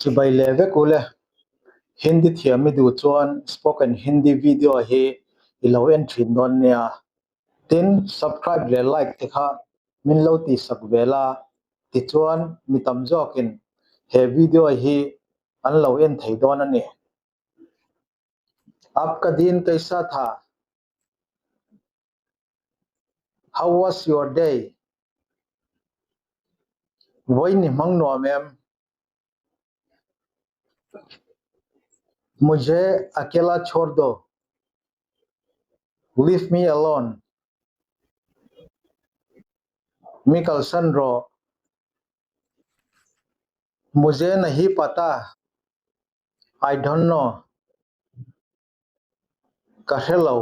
Chubai leve kule Hindi thiami du chuan spoken Hindi video hi ilo entry non nia tin subscribe le like te kha min lo ti sak vela ti chuan mitam jokin he video hi an lo en thei don ani आपका दिन कैसा था how was your day वही नि मंगनो ma'am मुझे अकेला छोड़ दो leave me alone मिकल सनरो मुझे नहीं पता I don't know कहेलो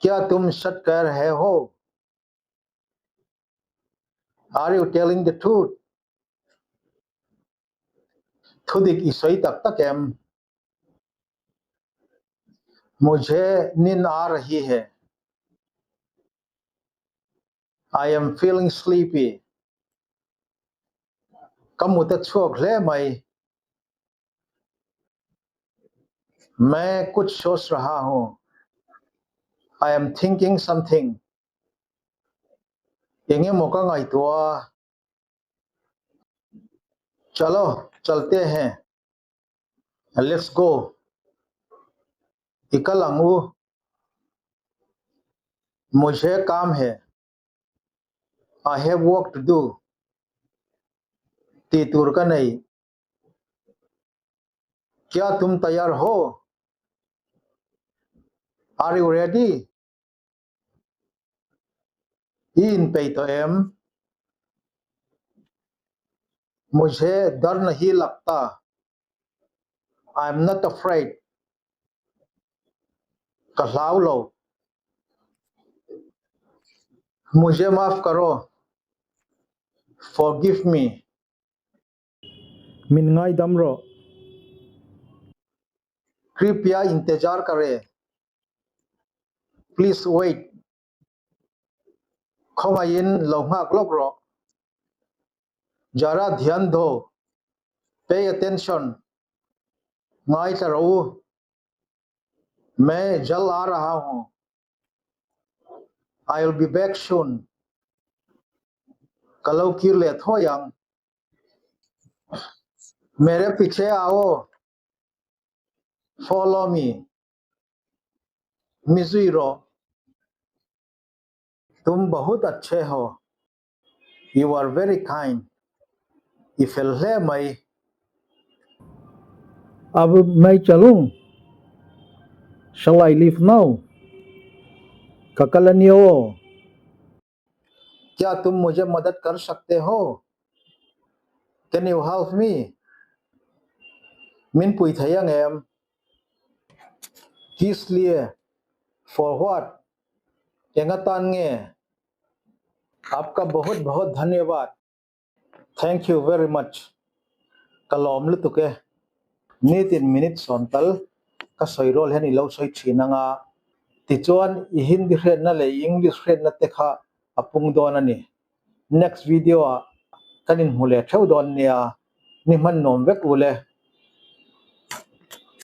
क्या तुम सच कह रहे हो Are you telling the truth थुदिक इसोई तक तक एम मुझे नींद आ रही है I am feeling sleepy कमुत छोक ले मैं कुछ सोच रहा हूँ I am thinking something इंगे मौका गाई तो चलो चलते हैं Let's go इकलंगू मुझे काम है I have work to do तीतुर का नहीं क्या तुम तैयार हो Are you ready इन पे तो एम मुझे डर नहीं लगता I am not afraid कहलाओ लो मुझे माफ करो Forgive me मिनगाई दमरो कृपया इंतजार करें Please wait खोमाइन लोहा क्लोकरो जरा ध्यान दो Pay attention माई चरो मैं जल्द आ रहा हूँ I'll be back soon kalau किरले थो yang मेरे पीछे आओ Follow me मिजुइरो तुम बहुत अच्छे हो You are very kind इफेल्ले मई अब मैं चलूं Shall I leave now ककलनियो क्या तुम मुझे मदद कर सकते हो Can you help me मिन पुई थयंग एम किस लिए For what एंगतांगे आपका बहुत बहुत धन्यवाद Thank you very much कलम लुतुके नीतिन मिनिट सोंतल का सोइरोल है निलो सोइ छिनंगा तिचोन हिंदी फ्रेंड न ले इंग्लिश फ्रेंड न तेखा अपुंग दोननी नेक्स्ट वीडियो कनिन हुले ठेउ दोन निया निमन नोम वेक उले